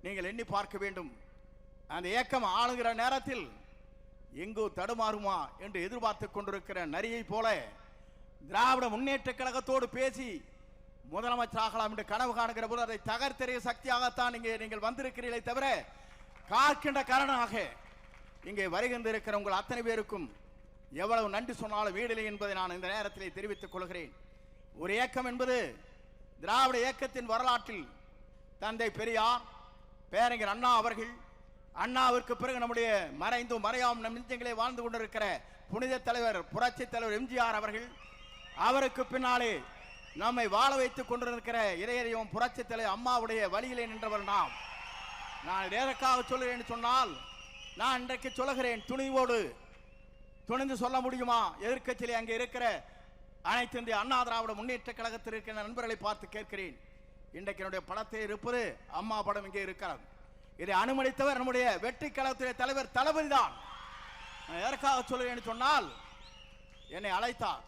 நீங்கள் எண்ணி பார்க்க வேண்டும். அந்த இயக்கம் ஆளுகிற நேரத்தில் எங்கோ தடுமாறுமா என்று எதிர்பார்த்து கொண்டிருக்கிற நரியை போல திராவிட முன்னேற்ற கழகத்தோடு பேசி முதலமைச்சராகலாம் என்று கனவு காணுகிற போது அதை தகர்த்தெறிய சக்தியாகத்தான் இங்கே நீங்கள் வந்திருக்கிறீர்களே தவிர காக்கின்ற காரணமாக இங்கே வருகின்றிருக்கிற உங்கள் அத்தனை பேருக்கும் எவ்வளவு நன்றி சொன்னாலும் வீடில்லை என்பதை நான் இந்த நேரத்திலே தெரிவித்துக் கொள்கிறேன். ஒரு இயக்கம் என்பது திராவிட இயக்கத்தின் வரலாற்றில் தந்தை பெரியார், பேரறிஞர் அண்ணா அவர்கள், அண்ணாவிற்கு பிறகு நம்முடைய மறைந்தும் மறையாம் நம் நெஞ்சங்களே வாழ்ந்து கொண்டிருக்கிற புனித தலைவர் புரட்சி தலைவர் எம்ஜிஆர் அவர்கள், அவருக்கு பின்னாலே நம்மை வாழ வைத்துக் கொண்டிருக்கிற இறையறிவும் புரட்சி தலைவர் அம்மாவுடைய வழியிலே நின்றவர் நாம். நான் எதற்காக சொல்கிறேன் சொன்னால், நான் இன்றைக்கு சொல்லுகிறேன், துணிவோடு துணிந்து சொல்ல முடியுமா? எதிர்க்கட்சியிலே அங்கே இருக்கிற அனைத்து இந்திய அண்ணா திராவிட முன்னேற்ற கழகத்தில் இருக்கிற நண்பர்களை பார்த்து கேட்கிறேன். இன்றைக்கு என்னுடைய படத்தில் இருப்பது அம்மா படம் இங்கே இருக்கிறது. இதை அனுமதித்தவர் நம்முடைய வெற்றி கழகத்துடைய தலைவர் தளபதி தான். நான் எதற்காக சொல்கிறேன் சொன்னால், என்னை அழைத்தார்,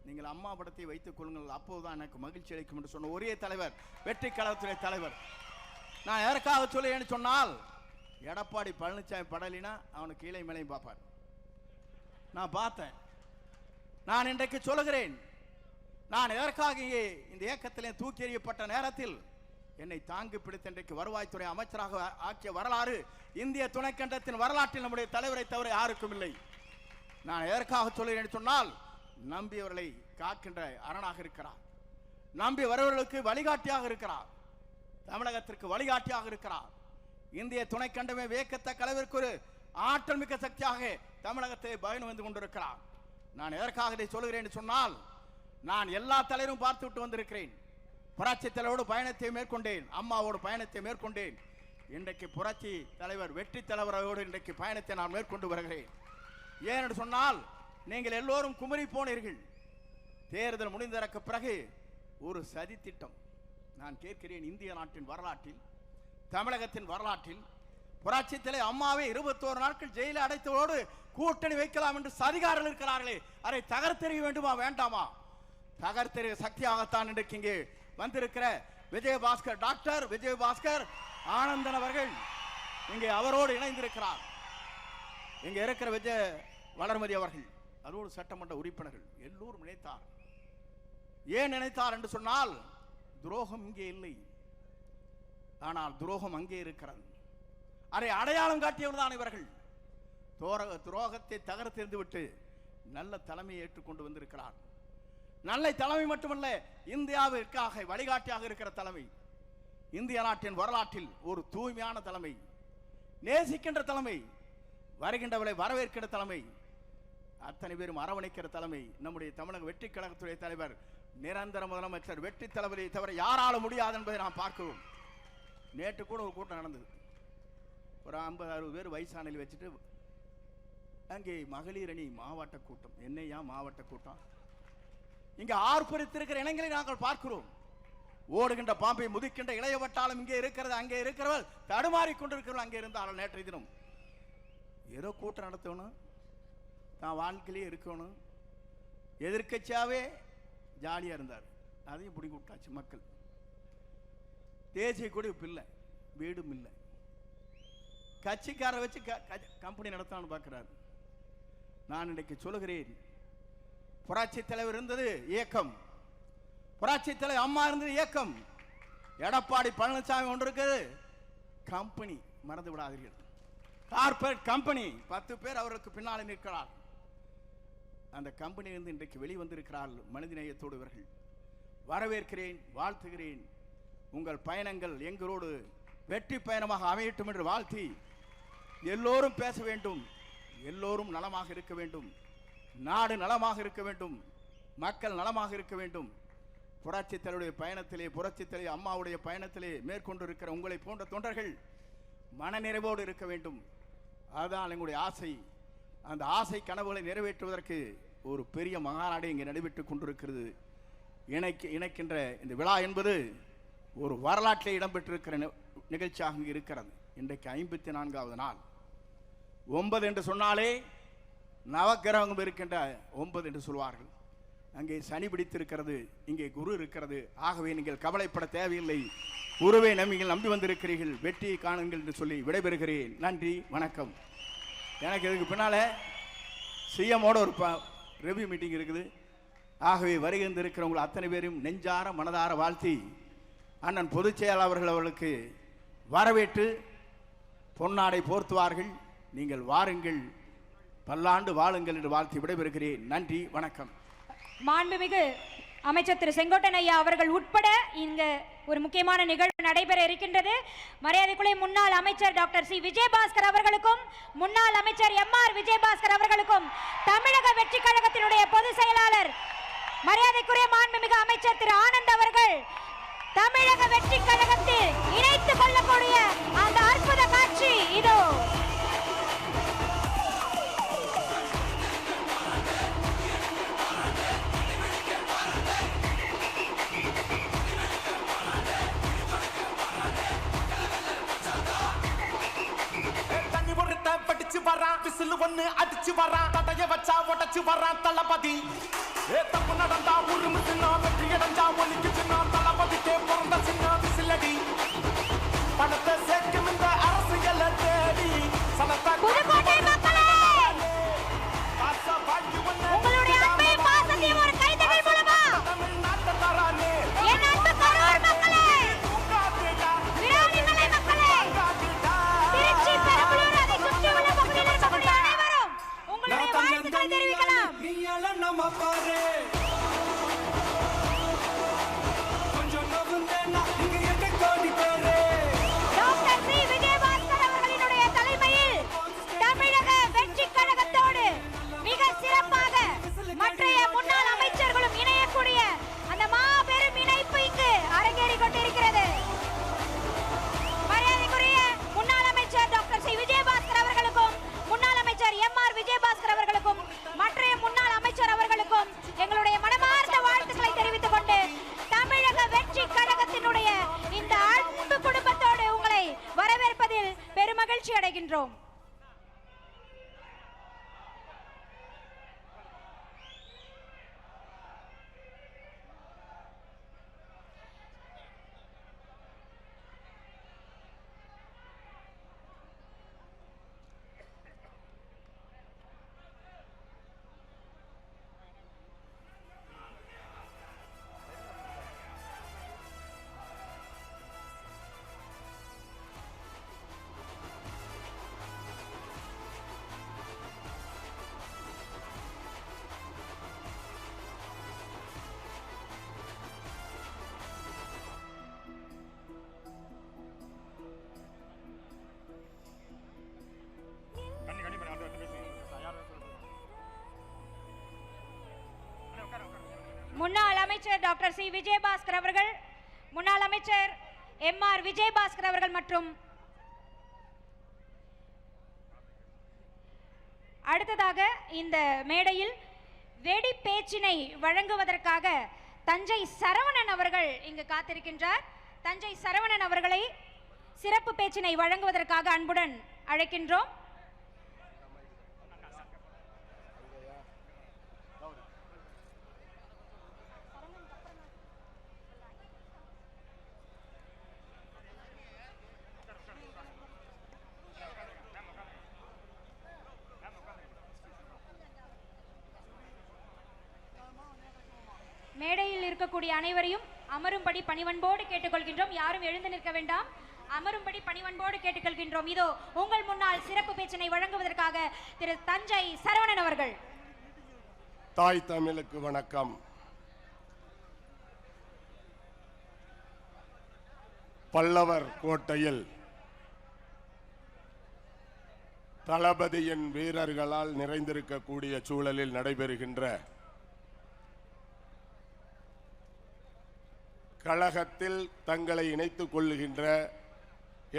நீங்கள் அம்மா படத்தை வைத்துக் கொள்ளுங்கள், அப்போதுதான் எனக்கு மகிழ்ச்சி அளிக்கும் என்று சொன்ன ஒரே தலைவர் வெற்றி கழகத்துடைய தலைவர். நான் எதற்காக சொல்லுவேன் சொன்னால், எடப்பாடி பழனிசாமி படலினா அவனுக்கு கீழே மேலையும் பார்ப்பார். நான் பார்த்தேன். நான் இன்றைக்கு சொல்லுகிறேன், நான் எதற்காக இங்கே இந்த இயக்கத்திலே தூக்கி எறியப்பட்ட நேரத்தில் என்னை தாங்கி பிடித்த இன்றைக்கு வருவாய்த்துறை அமைச்சராக ஆக்கிய வரலாறு இந்திய துணைக்கண்டத்தின் வரலாற்றில் நம்முடைய தலைவரை தவிர யாருக்கும் இல்லை. நான் எதற்காக சொல்லுகிறேன் சொன்னால், நம்பியவர்களை காக்கின்ற அரணாக இருக்கிறார், நம்பி வருவர்களுக்கு வழிகாட்டியாக இருக்கிறார், தமிழகத்திற்கு வழிகாட்டியாக இருக்கிறார். இந்திய துணைக்கண்டமே வியக்கத்தக்க அளவிற்கு ஒரு ஆற்றல் மிக்க சக்தியாக தமிழகத்தை பயணம் வந்து கொண்டிருக்கிறார். நான் எதற்காக இதை சொல்லுகிறேன் சொன்னால், நான் எல்லா தலைவரும் பார்த்து விட்டு வந்திருக்கிறேன். புரட்சி தலைவரோடு பயணத்தை மேற்கொண்டேன், அம்மாவோடு பயணத்தை மேற்கொண்டேன். இன்றைக்கு புரட்சி தலைவர் வெற்றி தலைவரோடு இன்றைக்கு பயணத்தை நான் மேற்கொண்டு வருகிறேன். ஏனென்று சொன்னால், நீங்கள் எல்லோரும் குமரி போனீர்கள். தேர்தல் முடிந்ததற்கு பிறகு ஒரு சதி திட்டம். நான் கேட்கிறேன், இந்திய நாட்டின் வரலாற்றில், தமிழகத்தின் வரலாற்றில் புரட்சி தலைவர் அம்மாவை 21 நாட்கள் ஜெயிலில் அடைத்ததோடு கூட்டணி வைக்கலாம் என்று சதிகாரர்கள் இருக்கிறார்களே, அதை தகர்த்தெறிய வேண்டுமா வேண்டாமா? தகர்த்தெறிய சக்தியாகத்தான் இன்றைக்கு இங்கே வந்திருக்கிற விஜயபாஸ்கர், டாக்டர் விஜயபாஸ்கர் ஆனந்தன் அவர்கள் இங்கே அவரோடு இணைந்திருக்கிறார். இங்கே இருக்கிற விஜய வளர்மதி அவர்கள், அதோடு சட்டமன்ற உறுப்பினர்கள் எல்லோரும் நினைத்தார். ஏன் நினைத்தார் என்று சொன்னால், துரோகம் இங்கே இல்லை, ஆனால் துரோகம் அங்கே இருக்கிறது. அதை அடையாளம் காட்டியவர் தான் இவர்கள். துரோகத்தை தகர்த்தெறிந்து விட்டு நல்ல தலைமையை ஏற்றுக்கொண்டு வந்திருக்கிறார். நல்ல தலைமை மட்டுமல்ல, இந்தியாவிற்காக வழிகாட்டியாக இருக்கிற தலைமை, இந்திய நாட்டின் வரலாற்றில் ஒரு தூய்மையான தலைமை, நேசிக்கின்ற தலைமை, வருகின்றவரை வரவேற்கிற தலைமை, அத்தனை பேரும் அரவணைக்கிற தலைமை நம்முடைய தமிழக வெற்றி கழகத்துடைய தலைவர் நிரந்தர முதலமைச்சர் வெற்றி தளபதியை தவிர யாரால முடியாது என்பதை நாம் பார்க்கிறோம். நேற்று கூட ஒரு கூட்டம் நடந்தது. ஒரு 50-60 பேர் வயசானில் வச்சுட்டு அங்கே மகளிர் அணி மாவட்ட கூட்டம். என்னையா மாவட்ட கூட்டம்? இங்கே ஆர்ப்பரித்திருக்கிற இளைஞர்களை நாங்கள் பார்க்கிறோம். ஓடுகின்ற பாம்பை முதிக்கின்ற இளைய வட்டாளம் இங்கே இருக்கிறது, அங்கே இருக்கிறவர் தடுமாறி கொண்டிருக்கிறவர் அங்கே இருந்தாலும் நேற்றைய தினம் ஏதோ கூட்டம் நடத்தணும், தான் வாழ்க்கையிலே இருக்கணும், எதிர்கட்சியாவே ஜாலியாக இருந்தார். அதையும் பிடிங்கி விட்டாச்சு மக்கள். தேசிய கொடி இல்லை, வீடும் இல்லை, கட்சிக்காரரை வச்சு கம்பெனி நடத்தலான்னு பார்க்கிறார். நான் இன்றைக்கு சொல்லுகிறேன், புரட்சி தலைவர் இருந்தது இயக்கம், புரட்சி தலைவர் அம்மா இருந்தது இயக்கம், எடப்பாடி பழனிசாமி ஒன்று இருக்குது கம்பெனி. மறந்து விடாதீர்கள், கார்பரேட் கம்பெனி. 10 பேர் அவருக்கு பின்னால் நிற்கிறார். அந்த கம்பெனியிலிருந்து இன்றைக்கு வெளிவந்திருக்கிறார்கள் மனிதநேயத்தோடு இவர்கள். வரவேற்கிறேன், வாழ்த்துகிறேன். உங்கள் பயணங்கள் எங்களோடு வெற்றி பயணமாக அமையட்டும் என்று வாழ்த்தி, எல்லோரும் பேச வேண்டும், எல்லோரும் நலமாக இருக்க வேண்டும், நாடு நலமாக இருக்க வேண்டும், மக்கள் நலமாக இருக்க வேண்டும். புரட்சி தலைவருடைய பயணத்திலே, புரட்சி தலைவர் அம்மாவுடைய பயணத்திலே மேற்கொண்டிருக்கிற உங்களை போன்ற தொண்டர்கள் மனநிறைவோடு இருக்க வேண்டும். அதுதான் எங்களுடைய ஆசை. அந்த ஆசை கனவுகளை நிறைவேற்றுவதற்கு ஒரு பெரிய மகாநாடு இங்கே நடைபெற்றுக் கொண்டிருக்கிறது. இணைக்கின்ற இந்த விழா என்பது ஒரு வரலாற்றில் இடம்பெற்றிருக்கிற நிகழ்ச்சியாக இருக்கிறது. இன்றைக்கு 54வது நாள். 9 என்று சொன்னாலே நவக்கிரகம் இருக்கின்ற 9 என்று சொல்வார்கள். அங்கே சனி பிடித்திருக்கிறது, இங்கே குரு இருக்கிறது. ஆகவே நீங்கள் கவலைப்பட தேவையில்லை. குருவை நீங்கள் நம்பி வந்திருக்கிறீர்கள், வெற்றியை காணுங்கள் என்று சொல்லி விடைபெறுகிறேன். நன்றி, வணக்கம். எனக்கு இதுக்கு பின்னால் சிஎம்மோட ஒரு ரெவ்யூ மீட்டிங் இருக்குது. ஆகவே வருகின்றிருக்கிறவங்களை அத்தனை பேரும் நெஞ்சார மனதார வாழ்த்தி அண்ணன் பொதுச் செயலாளர்கள் அவர்களுக்கு வரவேற்று பொன்னாடை போர்த்துவார்கள். நீங்கள் வாருங்கள், பல்லாண்டு வாழுங்கள் என்று வாழ்த்தி விடைபெறுகிறேன். நன்றி, வணக்கம். மாண்புமிகு அமைச்சர் திரு செங்கோட்டன் ஐயா அவர்கள் உட்பட இங்க ஒரு முக்கியமான நிகழ்வு நடைபெற இருக்கின்றது. மரியாதைக்குரிய முன்னாள் அமைச்சர் டாக்டர் சி விஜயபாஸ்கர் அவர்களுக்கும் முன்னாள் அமைச்சர் எம்ஆர் விஜயபாஸ்கர் அவர்களுக்கும் தமிழக வெற்றி கழகத்தினுடைய பொதுச் செயலாளர் மரியாதைக்குரிய மாண்புமிகு அமைச்சர் திரு ஆனந்த் அவர்கள் தமிழக வெற்றி கழகத்தில் இணைத்துக் கொள்ளக்கூடிய அந்த அற்புத காட்சி இதோ. அடிச்சு வரான், தடைய வச்சா உடச்சு வரான் தளபதி. தப்பு நடந்தா உருமு சின்ன, வெற்றி அடைஞ்சா ஒலிக்கு சின்ன, தளபதிக்கே பிறந்த சின்ன விசிலடி. பணத்தை சேர்க்கும் இந்த அரசியலை தேடி சனத்தை புதுக்கோட்டை மக்களே, உங்களுடைய அன்பையும் பாசத்தையும் ஒரு கைதட்டல் மூலமா தமிழ்நாட்டை தரானே என் அன்பு கரூர் மக்களே, விராலிமலை மக்களே, திருச்சி, பெரம்பலூர், அதை சுற்றி உள்ள பகுதியில் இருக்கக்கூடிய அனைவரும் உங்களுடைய வாழ்த்துக்களை தெரிவிக்கலாம். டாக்டர் சி விஜயபாஸ்கர் அவர்களினுடைய தலைமையில் தமிழக வெற்றி கழகத்தோடு மிக சிறப்பாக மற்றைய முன்னாள் அமைச்சர்களும் இணையக்கூடிய அந்த மாபெரும் இணைப்பு இங்கு அரங்கேறிக் கொண்டிருக்கிறது. மரியாதைக்குரிய முன்னாள் அமைச்சர் டாக்டர் சி விஜயபாஸ்கர் அவர்களுக்கும் முன்னாள் அமைச்சர் எம்ஆர் விஜயபாஸ்கர் அவர்களுக்கும் மற்றைய முன்னாள் அமைச்சர் அவர்களுக்கும் எங்களுடைய மனமார்ந்த வாழ்த்துக்களை தெரிவித்துக் கொண்டு தமிழக வெற்றி கழகத்தினுடைய இந்த அன்பு குடும்பத்தோடு உங்களை வரவேற்பதில் பெருமகிழ்ச்சி அடைகின்றோம். முன்னாள் அமைச்சர் டாக்டர் சி விஜயபாஸ்கர் அவர்கள், முன்னாள் அமைச்சர் எம்ஆர் விஜயபாஸ்கர் அவர்கள் மற்றும் அடுத்ததாக இந்த மேடையில் வெடி பேச்சினை வழங்குவதற்காக தஞ்சை சரவணன் அவர்கள் இங்கு காத்திருக்கின்றார். தஞ்சை சரவணன் அவர்களை சிறப்பு பேச்சினை வழங்குவதற்காக அன்புடன் அழைக்கின்றோம். மேடையில் இருக்கக்கூடிய அனைவரையும் அமரும்படி பணிவன்போடு கேட்டுக்கொள்கின்றோம். யாரும் எழுந்து நிற்க வேண்டாம், அமரும்படி பணிவன்போடு கேட்டுக்கொள்கின்றோம். இதோ உங்கள் முன்னால் சிறப்பு பேச்சினை வழங்குவதற்காக திரு தஞ்சை சரவணன் அவர்கள். தாய் தமிழுக்கு வணக்கம். பல்லவர் கோட்டையில் தளபதியின் வீரர்களால் நிறைந்திருக்கக்கூடிய சூழலில் நடைபெறுகின்ற கழகத்தில் தங்களை இணைத்துக் கொள்ளுகின்ற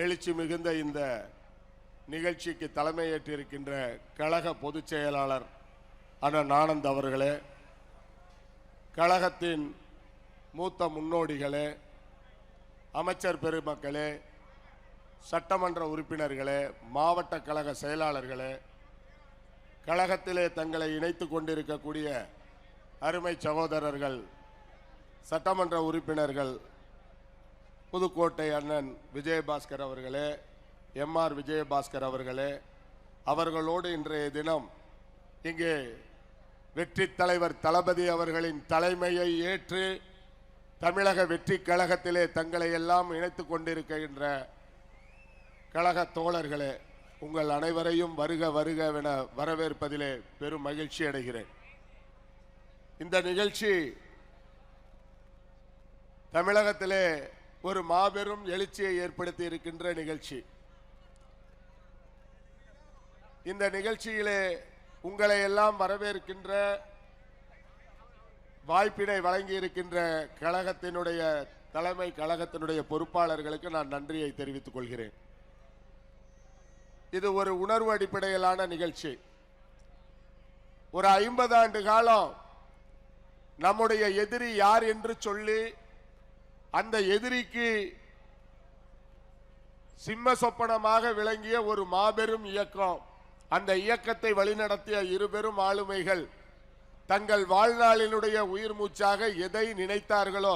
எழுச்சி மிகுந்த இந்த நிகழ்ச்சிக்கு தலைமையேற்றிருக்கின்ற கழக பொதுச் செயலாளர் அண்ணன் ஆனந்த் அவர்களே, கழகத்தின் மூத்த முன்னோடிகளே, அமைச்சர் பெருமக்களே, சட்டமன்ற உறுப்பினர்களே, மாவட்ட கழக செயலாளர்களே, கழகத்திலே தங்களை இணைத்துக் கொண்டிருக்கக்கூடிய அருமை சகோதரர்கள், சட்டமன்ற உறுப்பினர்கள், புதுக்கோட்டை அண்ணன் விஜயபாஸ்கர் அவர்களே, எம்ஆர் விஜயபாஸ்கர் அவர்களே, அவர்களோடு இன்றைய தினம் இங்கே வெற்றி தலைவர் தளபதி அவர்களின் தலைமையை ஏற்று தமிழக வெற்றி கழகத்திலே தங்களை எல்லாம் இணைத்துக் கொண்டிருக்கின்ற கழக தோழர்களே, உங்கள் அனைவரையும் வருக வருகவென வரவேற்பதிலே பெரும் மகிழ்ச்சி அடைகிறேன். இந்த நிகழ்ச்சி தமிழகத்திலே ஒரு மாபெரும் எழுச்சியை ஏற்படுத்தி இருக்கின்ற நிகழ்ச்சி. இந்த நிகழ்ச்சியிலே உங்களை எல்லாம் வரவேற்கின்ற வாய்ப்பினை வழங்கி இருக்கின்ற கழகத்தினுடைய தலைமை கழகத்தினுடைய பொறுப்பாளர்களுக்கு நான் நன்றியை தெரிவித்துக் கொள்கிறேன். இது ஒரு உணர்வு அடிப்படையிலான நிகழ்ச்சி. ஒரு 50 ஆண்டு காலம் நம்முடைய எதிரி யார் என்று சொல்லி அந்த எதிரிக்கு சிம்ம சொப்பனமாக விளங்கிய ஒரு மாபெரும் இயக்கம், அந்த இயக்கத்தை வழிநடத்திய இருபெரும் ஆளுமைகள் தங்கள் வாழ்நாளினுடைய உயிர் மூச்சாக எதை நினைத்தார்களோ,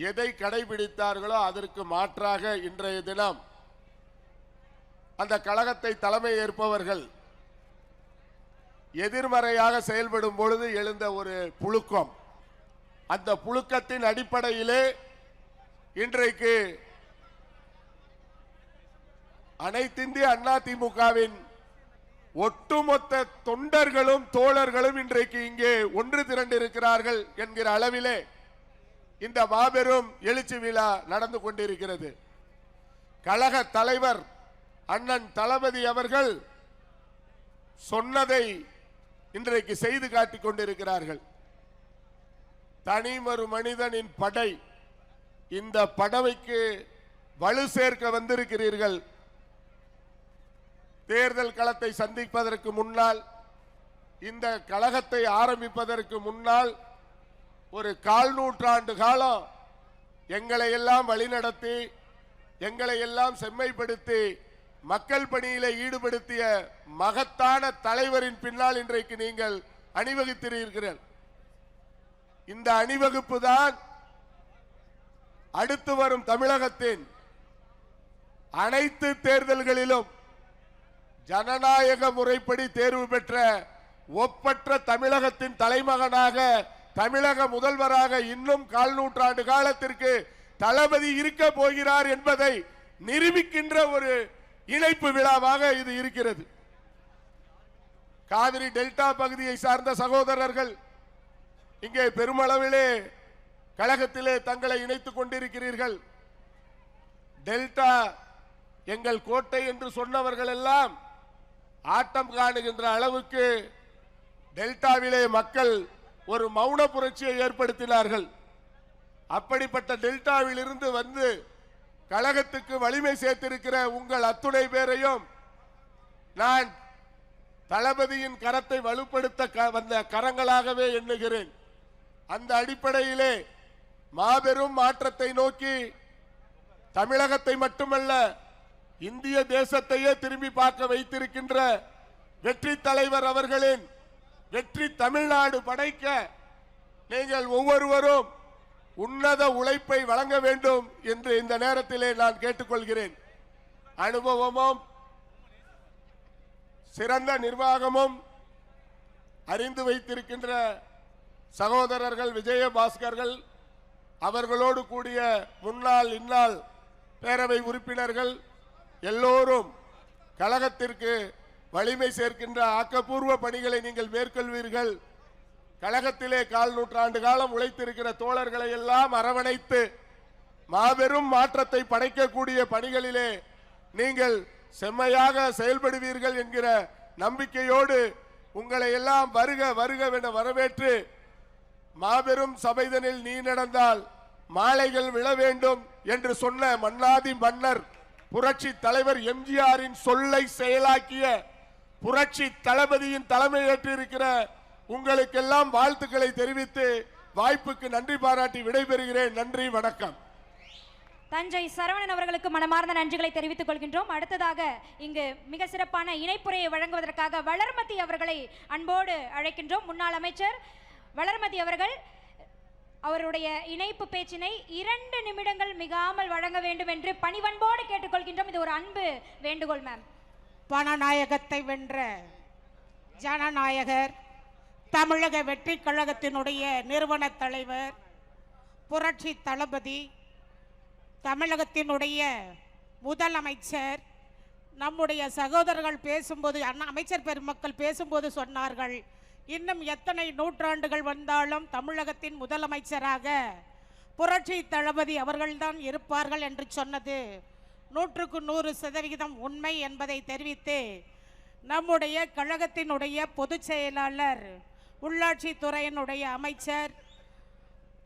எதை கடைபிடித்தார்களோ அதற்கு மாற்றாக இன்றைய தினம் அந்த கழகத்தை தலைமை ஏற்பவர்கள் எதிர்மறையாக செயல்படும் பொழுது எழுந்த ஒரு புழுக்கம், அந்த புழுக்கத்தின் அடிப்படையிலே இன்றைக்கு அனைத்திந்திய அண்ணா திமுகவின் ஒட்டுமொத்த தொண்டர்களும் தோழர்களும் இன்றைக்கு இங்கே ஒன்று திரண்டிருக்கிறார்கள் என்கிற அளவிலே இந்த மாபெரும் எழுச்சி விழா நடந்து கொண்டிருக்கிறது. கழக தலைவர் அண்ணன் தளபதி அவர்கள் சொன்னதை இன்றைக்கு செய்து காட்டிக் கொண்டிருக்கிறார்கள். தனிமொரு மனிதனின் படை, இந்த படவைக்கு வலு சேர்க்க வந்திருக்கிறீர்கள். தேர்தல் களத்தை சந்திப்பதற்கு முன்னால், இந்த கழகத்தை ஆரம்பிப்பதற்கு முன்னால் ஒரு 1/4 நூற்றாண்டு காலம் எங்களை எல்லாம் வழிநடத்தி, எங்களை எல்லாம் செம்மைப்படுத்தி, மக்கள் பணியிலே ஈடுபடுத்திய மகத்தான தலைவரின் பின்னால் இன்றைக்கு நீங்கள் அணிவகுத்திருக்கிறீர்கள். இந்த அணிவகுப்பு தான் அடுத்து வரும் தமிழகத்தின் அனைத்து தேர்தல்களிலும் ஜனநாயக முறைப்படி தேர்வு பெற்ற ஒப்பற்ற தமிழகத்தின் தலைமகனாக, தமிழக முதல்வராக இன்னும் 1/4 நூற்றாண்டு காலத்திற்கு தளபதி இருக்க போகிறார் என்பதை நிரூபிக்கின்ற ஒரு இணைப்பு விழாவாக இது இருக்கிறது. காவிரி டெல்டா பகுதியை சார்ந்த சகோதரர்கள் இங்கே பெருமளவிலே கழகத்திலே தங்களை இணைத்துக் கொண்டிருக்கிறீர்கள். டெல்டா எங்கள் கோட்டை என்று சொன்னவர்கள் எல்லாம் ஆட்டம் காணுகின்ற அளவுக்கு டெல்டாவிலே மக்கள் ஒரு மௌன புரட்சியை ஏற்படுத்தினார்கள். அப்படிப்பட்ட டெல்டாவில் இருந்து வந்து கழகத்துக்கு வலிமை சேர்த்திருக்கிற உங்கள் அத்துணை பேரையும் நான் தளபதியின் கரத்தை வலுப்படுத்த வந்த கரங்களாகவே எண்ணுகிறேன். அந்த அடிப்படையிலே மாபெரும் மாற்றத்தை நோக்கி தமிழகத்தை மட்டுமல்ல இந்திய தேசத்தையே திரும்பி பார்க்க வைத்திருக்கின்ற வெற்றி தலைவர் அவர்களின் வெற்றி தமிழ்நாடு படைக்க நீங்கள் ஒவ்வொருவரும் உன்னத உழைப்பை வழங்க வேண்டும் என்று இந்த நேரத்திலே நான் கேட்டுக்கொள்கிறேன். அனுபவமும் சிறந்த நிர்வாகமும் அறிந்து வைத்திருக்கின்ற சகோதரர்கள் விஜயபாஸ்கர்கள், அவர்களோடு கூடிய முன்னாள் இந்நாள் பேரவை உறுப்பினர்கள் எல்லோரும் கழகத்திற்கு வலிமை சேர்க்கின்ற ஆக்கப்பூர்வ பணிகளை நீங்கள் மேற்கொள்வீர்கள். கழகத்திலே 1/4 நூற்றாண்டு காலம் உழைத்திருக்கிற தோழர்களை எல்லாம் அரவணைத்து மாபெரும் மாற்றத்தை படைக்கக்கூடிய பணிகளிலே நீங்கள் செம்மையாக செயல்படுவீர்கள் என்கிற நம்பிக்கையோடு உங்களை எல்லாம் வருக வருகவென வரவேற்று, மாபெரும் சபைதனில் நீ நடந்தால் மாலைகள் விழ வேண்டும் என்று சொன்ன மன்னாதி மன்னர் புரட்சி தலைவர் எம்ஜிஆரின் சொல்லை செயலாக்கிய புரட்சி தளபதியின் தலைமை ஏற்றிருக்கிற உங்களுக்கெல்லாம் வாழ்த்துக்களை தெரிவித்து வாய்ப்புக்கு நன்றி பாராட்டி விடைபெறுகிறேன். நன்றி, வணக்கம். தஞ்சை சரவணன் அவர்களுக்கு மனமார்ந்த நன்றிகளை தெரிவித்துக் கொள்கின்றோம். அடுத்ததாக இங்கு மிக சிறப்பான இணைப்புரையை வழங்குவதற்காக வளர்மதி அவர்களை அன்போடு அழைக்கின்றோம். முன்னாள் அமைச்சர் வளர்மதி அவர்கள் அவருடைய இணைப்பு பேச்சினை 2 நிமிடங்கள் மிகாமல் வழங்க வேண்டும் என்று பணிவன்போடு கேட்டுக்கொள்கின்றோம். இது ஒரு அன்பு வேண்டுகோள் மேம். பணநாயகத்தை வென்ற ஜனநாயகர், தமிழக வெற்றி கழகத்தினுடைய நிறுவன தலைவர், புரட்சி தளபதி, தமிழகத்தினுடைய முதலமைச்சர், நம்முடைய சகோதரர்கள் பேசும்போது, அமைச்சர் பெருமக்கள் பேசும்போது சொன்னார்கள், இன்னும் எத்தனை நூற்றாண்டுகள் வந்தாலும் தமிழகத்தின் முதலமைச்சராக புரட்சி தளபதி அவர்கள்தான் இருப்பார்கள் என்று சொன்னது 100க்கு 100% உண்மை என்பதை தெரிவித்து, நம்முடைய கழகத்தினுடைய பொதுச் செயலாளர், உள்ளாட்சி துறையினுடைய அமைச்சர்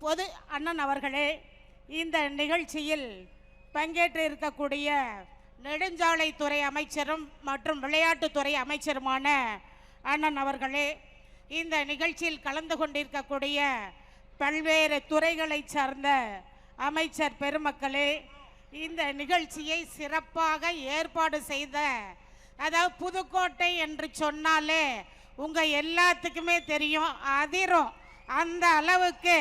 பொது அண்ணன் அவர்களே, இந்த நிகழ்ச்சியில் பங்கேற்று இருக்கக்கூடிய நெடுஞ்சாலைத்துறை அமைச்சரும் மற்றும் விளையாட்டுத்துறை அமைச்சருமான அண்ணன் அவர்களே, இந்த நிகழ்ச்சியில் கலந்து கொண்டிருக்கக்கூடிய பல்வேறு துறைகளை சார்ந்த அமைச்சர் பெருமக்களே, இந்த நிகழ்ச்சியை சிறப்பாக ஏற்பாடு செய்த, அதாவது புதுக்கோட்டை என்று சொன்னாலே உங்கள் எல்லாத்துக்குமே தெரியும், அதிரும். அந்த அளவுக்கு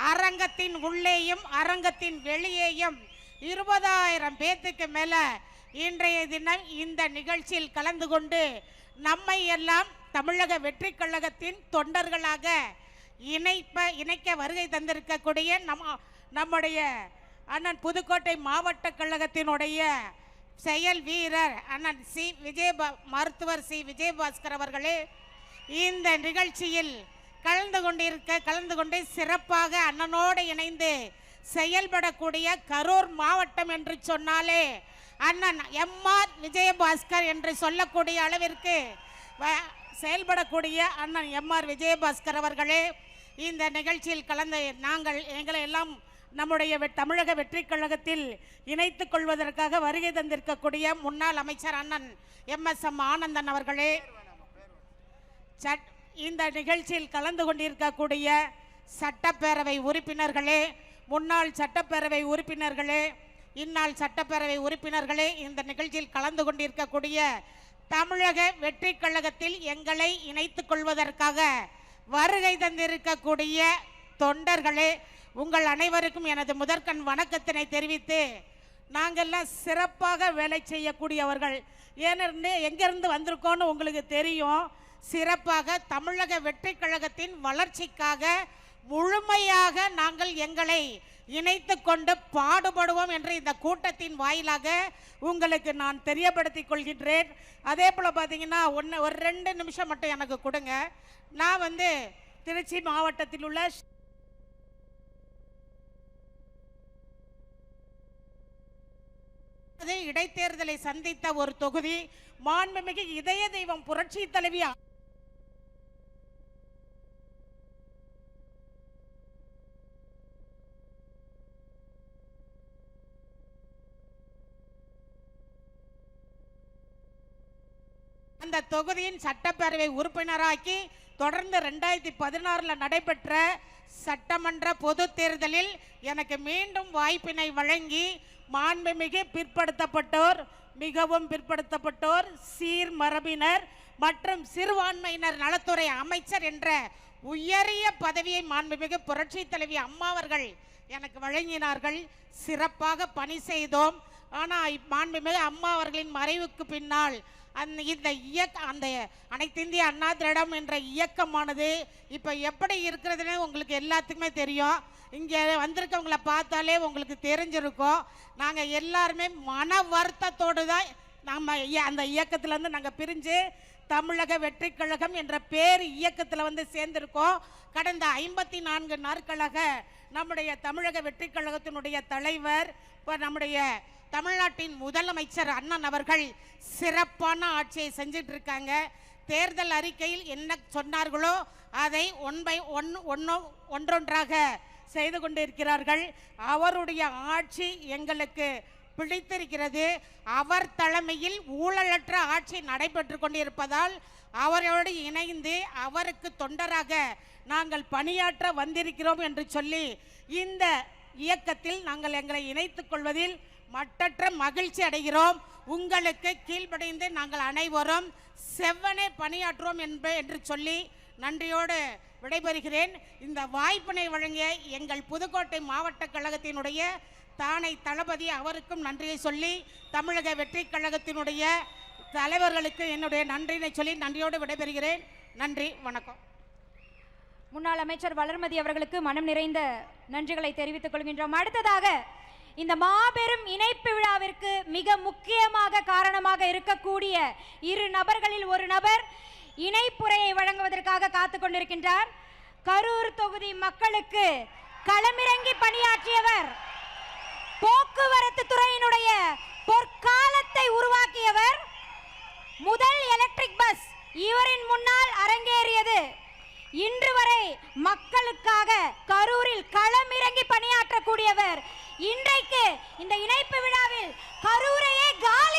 அரங்கத்தின் உள்ளேயும் அரங்கத்தின் வெளியேயும் 20,000 பேத்துக்கு மேலே இன்றைய தினம் இந்த நிகழ்ச்சியில் கலந்து கொண்டு நம்மை எல்லாம் தமிழக வெற்றி கழகத்தின் தொண்டர்களாக இணைக்க வருகை தந்திருக்கக்கூடிய நம்முடைய அண்ணன் புதுக்கோட்டை மாவட்ட கழகத்தினுடைய செயல் வீரர் அண்ணன் மருத்துவர் சி விஜயபாஸ்கர் அவர்களே, இந்த நிகழ்ச்சியில் கலந்து கொண்டு சிறப்பாக அண்ணனோடு இணைந்து செயல்படக்கூடிய கரூர் மாவட்டம் என்று சொன்னாலே அண்ணன் எம்ஆர் விஜயபாஸ்கர் என்று சொல்லக்கூடிய அளவிற்கு செயல்படக்கூடிய அண்ணன் எம்ஆர் விஜயபாஸ்கர் அவர்களே, இந்த நிகழ்ச்சியில் கலந்து எங்களை எல்லாம் நம்முடைய தமிழக வெற்றி கழகத்தில் இணைத்துக் கொள்வதற்காக வருகை தந்திருக்கக்கூடிய முன்னாள் அமைச்சர் அண்ணன் எம்எஸ்எம் ஆனந்தன் அவர்களே, இந்த நிகழ்ச்சியில் கலந்து கொண்டிருக்கக்கூடிய சட்டப்பேரவை உறுப்பினர்களே, முன்னாள் சட்டப்பேரவை உறுப்பினர்களே, இந்நாள் சட்டப்பேரவை உறுப்பினர்களே, இந்த நிகழ்ச்சியில் கலந்து கொண்டிருக்கக்கூடிய தமிழக வெற்றி கழகத்தில் எங்களை இணைத்துக் கொள்வதற்காக வருகை தந்திருக்கக்கூடிய தொண்டர்களே, உங்கள் அனைவருக்கும் எனது முதற்கண் வணக்கத்தினை தெரிவித்து, நாங்கள்லாம் சிறப்பாக வேலை செய்யக்கூடியவர்கள். ஏன்னு எங்கேருந்து வந்திருக்கோன்னு உங்களுக்கு தெரியும். சிறப்பாக தமிழக வெற்றி கழகத்தின் வளர்ச்சிக்காக முழுமையாக நாங்கள் எங்களை இணைத்து கொண்டு பாடுபடுவோம் என்று இந்த கூட்டத்தின் வாயிலாக உங்களுக்கு நான் தெரியப்படுத்திக் கொள்கின்றேன். அதே போல் பார்த்தீங்கன்னா ஒரு 2 நிமிஷம் மட்டும் எனக்கு கொடுங்க. நான் திருச்சி மாவட்டத்தில் உள்ள இடைத்தேர்தலை சந்தித்த ஒரு தொகுதி, மாண்புமிகு இதய தெய்வம் புரட்சி தலைவி அந்த தொகுதியின் சட்டப்பேரவை உறுப்பினராக்கி தொடர்ந்து 2016 நடைபெற்ற சட்டமன்ற பொது தேர்தலில் எனக்கு மீண்டும் வாய்ப்பினை வழங்கி மாண்புமிகு பிற்படுத்தப்பட்டோர், மிகவும் பிற்படுத்தப்பட்டோர், சீர்மரபினர் மற்றும் சிறுபான்மையினர் நலத்துறை அமைச்சர் என்ற உயரிய பதவியை மாண்புமிகு புரட்சி தலைவி அம்மா அவர்கள் எனக்கு வழங்கினார்கள். சிறப்பாக பணி செய்தோம். ஆனால் மாண்புமிகு அம்மா அவர்களின் மறைவுக்கு பின்னால் அந்த அனைத்து இந்திய அண்ணா திராவிடம் என்ற இயக்கமானது இப்போ எப்படி இருக்கிறதுன்னு உங்களுக்கு எல்லாத்துக்குமே தெரியும். இங்கே வந்திருக்கவங்களை பார்த்தாலே உங்களுக்கு தெரிஞ்சிருக்கும். நாங்கள் எல்லாருமே மன வருத்தத்தோடு தான் அந்த இயக்கத்திலேருந்து நாங்கள் பிரிஞ்சு தமிழக வெற்றி கழகம் என்ற பேர் இயக்கத்தில் சேர்ந்திருக்கோம். கடந்த 54 நாட்களாக நம்முடைய தமிழக வெற்றி கழகத்தினுடைய தலைவர், இப்போ நம்முடைய தமிழ்நாட்டின் முதலமைச்சர் அண்ணன் அவர்கள் சிறப்பான ஆட்சியை செஞ்சிட்டு இருக்காங்க. தேர்தல் அறிக்கையில் என்ன சொன்னார்களோ அதை ஒன்றொன்றாக செய்து கொண்டிருக்கிறார்கள். அவருடைய ஆட்சி எங்களுக்கு பிடித்திருக்கிறது. அவர் தலைமையில் ஊழலற்ற ஆட்சி நடைபெற்று கொண்டிருப்பதால் அவரோடு இணைந்து அவருக்கு தொண்டராக நாங்கள் பணியாற்ற வந்திருக்கிறோம் என்று சொல்லி இந்த இயக்கத்தில் நாங்கள் எங்களை இணைத்துக் கொள்வதில் மட்டற்ற மகிழ்ச்சி அடைகிறோம். உங்களுக்கு கீழ்ப்படைந்து நாங்கள் அனைவரும் செவ்வனே பணியாற்றுவோம் என்று சொல்லி நன்றியோடு விடைபெறுகிறேன். இந்த வாய்ப்பினை வழங்கிய எங்கள் புதுக்கோட்டை மாவட்ட கழகத்தினுடைய தானை தளபதி அவருக்கும் நன்றியை சொல்லி, தமிழக வெற்றி கழகத்தினுடைய தலைவர்களுக்கு என்னுடைய நன்றினை சொல்லி நன்றியோடு விடைபெறுகிறேன். நன்றி, வணக்கம். முன்னாள் அமைச்சர் வளர்மதி அவர்களுக்கு மனம் நிறைந்த நன்றிகளை தெரிவித்துக் கொள்கின்றோம். அடுத்ததாக இந்த மாபெரும் இணைப்பு விழாவிற்கு மிக முக்கியமாக காரணமாக இருக்கக்கூடிய இரு நபர்களில் ஒரு நபர் இணைப்புரையை வழங்குவதற்காக காத்துக் கொண்டிருக்கின்றார். கரூர் தொகுதி மக்களுக்கு களமிறங்கி பணியாற்றியவர், போக்குவரத்து துறையினுடைய பொற்காலத்தை உருவாக்கியவர், முதல் எலக்ட்ரிக் பஸ் இவரின் முன்னால் அரங்கேறியது. இன்று வரை மக்களுக்காக கரூரில் களமிறங்கி பணியாற்றக்கூடியவர். இன்றைக்கு இந்த இணைப்பு விழாவில் கரூரையே காலி